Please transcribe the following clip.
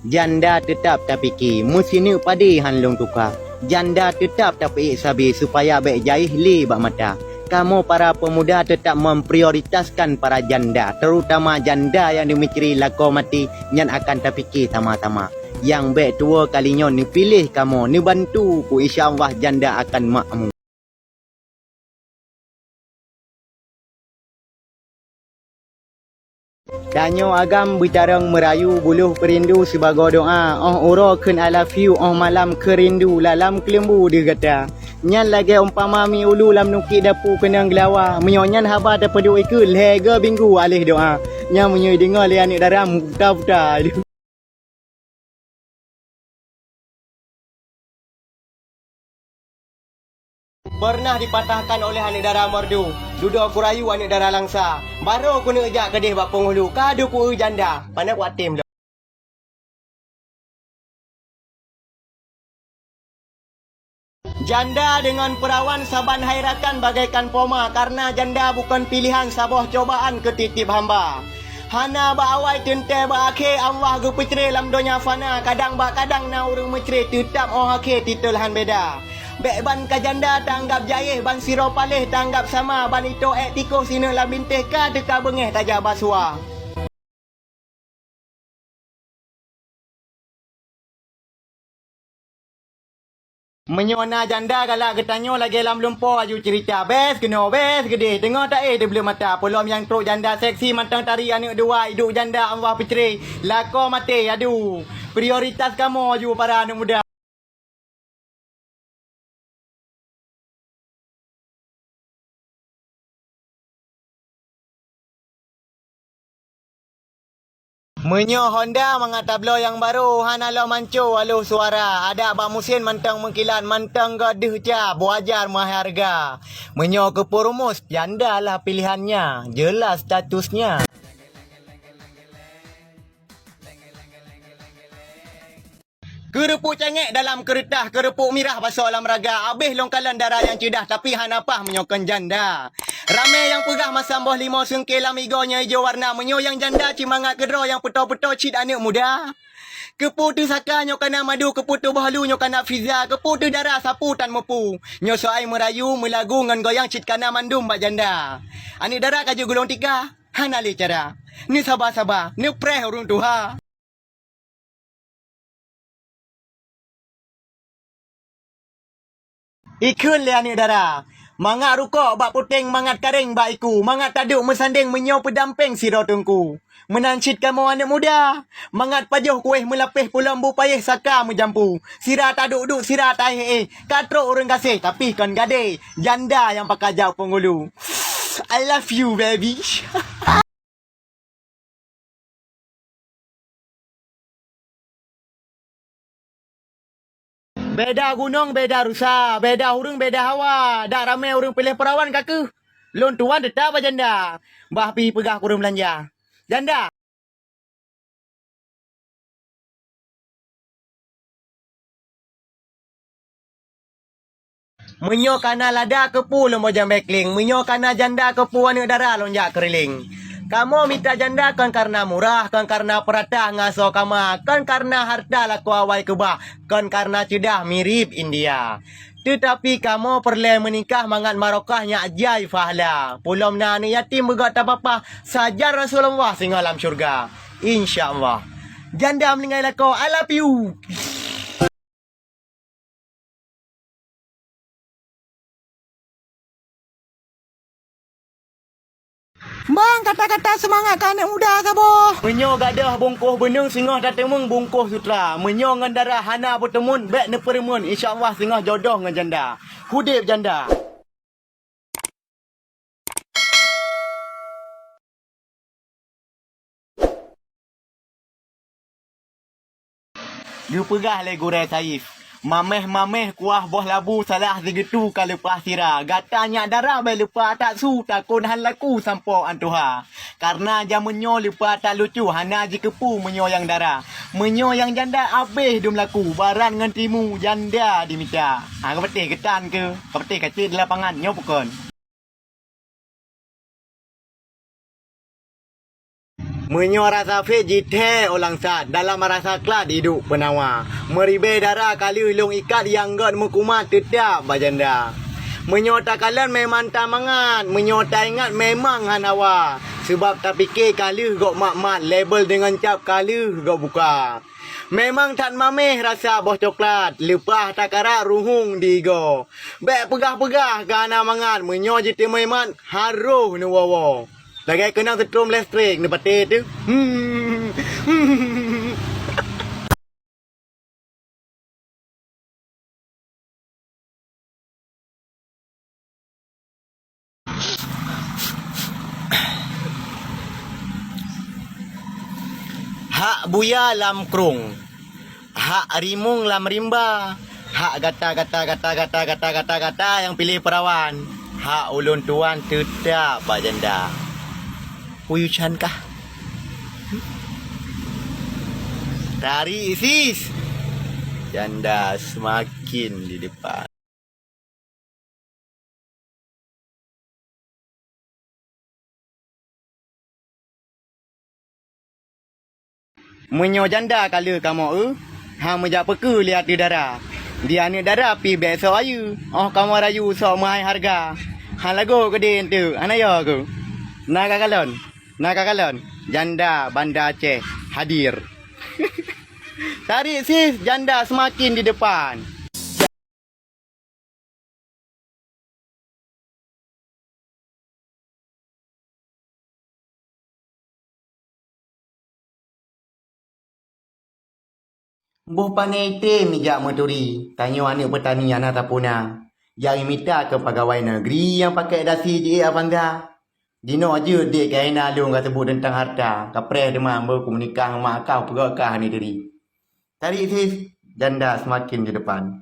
Janda tetap tak fikir, musini padi hanlong tukar. Janda tetap tak pergi sabi supaya baik jaih li bak mata. Kamu para pemuda tetap memprioritaskan para janda, terutama janda yang dimiciri lako mati yang akan tak fikir tama-tama. Yang baik tua kalinya ni pilih kamu, ni bantu ku, insya-Allah janda akan makmur. Danyo agam bicarang merayu buluh perindu sebagai doa. Oh uro ken I love you, oh malam kerindu lalam kelembu dia kata. Nyan lagi umpama mi ulu lam nuki dapu kenang gelawa. Menyanyan haba dapat duit ke lega binggu alih doa. Nyan menyoy dengar le anik daram buta-buta. Pernah dipatahkan oleh anik dara merdu. Duduk aku rayu anik dara langsa. Baru aku nak ejak kedih bak penghulu. Kadu ku janda. Pandai buat tim dah. Janda dengan perawan saban hairakan bagaikan poma. Karena janda bukan pilihan sabuh cobaan ketitip hamba. Hana ba awai tente ba akhe Allah gu putri lam donya fana. Kadang ba kadang na urung mecre tetap oh akhe titulhan beda. Bek ban ka janda tanggap jayeh ban siro paleh tanggap sama ban itu tiko sina la binteh ka teka bengeh taja basua. Menyona janda galak getanyo lagi lam lumpo aju cerita bes kena bes gede tengok tak dia belum mata pelom yang truk janda seksi mantang tari anak dua hidup janda Allah putri lako mati aduh prioritas kamu aju para anak muda. Menyo Honda mangat tablo yang baru hanalo manco alu suara ada bak musin mantang mengkilan mantang gaduh ca buajar maharga. Menyo ke Purumus janda lah pilihannya jelas statusnya. Kerupuk cengek dalam keretah, kerupuk mirah basuh alam raga. Habis longkalan darah yang cedah tapi hanapah menyokan janda. Ramai yang pegah masam boh lima sengkil amigonya hijau warna. Menyo yang janda cimangat kedro yang peto-peto cid anak muda. Keputu saka nyokana madu, keputu bahalu nyokana fiza, keputu darah sapu tan mepu. Nyo soai merayu, melagu ngan goyang cid kana mandum bak janda. Anik darah kaju gulung tiga, hanali cara. Ni sabar-sabar, ni preh urung tuha. Ikun le anik dara. Mangat rukok bak puting mangat karing bak iku. Mangat taduk mesanding menyau pedamping siro tungku. Menancit kamu anak muda. Mangat pajuh kuih melapih pulambu payih saka menjampu. Sira taduk duk sira taih Katruk orang kasih tapi kan gade. Janda yang pakai jauh penghulu. I love you baby. Beda gunung, beda rusa. Beda hurung, beda hawa. Dak ramai orang pilih perawan kaku. Lon tuan tetap janda. Bah pi pegah kurung belanja. Janda. Menyo kana lada kepu lomo jam bekling. Menyo kana janda kepu anak darah lonjak keriling. Kamu minta janda kan karena murah, kan karena peratah ngaso kama, kan karena harta laku awai kebah, kan karena cedah mirip India. Tetapi kamu perlu menikah mangat marokahnya ajai fahla. Pulom na ni yatim begat apa-apa, sajar Rasulullah singalam syurga. InsyaAllah. Janda meninggal laku, I love you. Bang, kata-kata semangat kan anak muda sabo. Menyo gadah bungkuh benung singah datemung bungkuh sutra. Menyo ngan darah hana bertemun bek neperemun. InsyaAllah singah jodoh ngan janda. Hudip janda. Dia pegah le gurai Saif. Mameh-mameh kuah boh labu salah segitu ka lepas sira. Gatanya darah bai lepas tak su takun han laku sampo antuha. Karena jamunyo lepas tak lucu hana jikepu menyo yang darah. Menyo yang janda abeh dum laku baran ngan timu janda dimita. Ha ka petih ketan ke? Ka petih kacil lapangan nyo pukon. Menyo rasa vegete orang sat dalam rasa klad hidup penawa. Meribe darah kali ulung ikat yang god mukumat tetap bajanda. Menyo takalan memang tamangan, menyo tak ingat memang hanawa. Sebab tak fikir kali gok mak-mak label dengan cap kali gok buka. Memang tak mameh rasa boh coklat, lepas tak karak ruhung digo. Bek pegah-pegah gana mangan, menyo jiti memang haruh ni wawo. Lagi kena setrum listrik ni pati tu. Hak buya lam krung. Hak rimung lam rimba. Hak gata yang pilih perawan. Hak ulun tuan tetap bajanda. Puyucan kah? Tarik sis. Janda semakin di depan. Menyo janda kala kamu ha mejak peku lihat di darah. Dia ni darah pi biasa ayu. Oh kamu rayu sok mahal harga. Ha lagu kedin tu. Anaya aku. Naga kalon. Janda Banda Aceh hadir. Tarik sis janda semakin di depan. Boh panai te mijak moturi. Tanya anak petani anak tapuna. Yang minta ke pegawai negeri yang pakai dasi je abangga. Dino aja dek kaya nalung kata sebut tentang harta. Kapre demam berkomunikah mak kau pegawai kah ni diri. Tarik sis janda semakin di depan.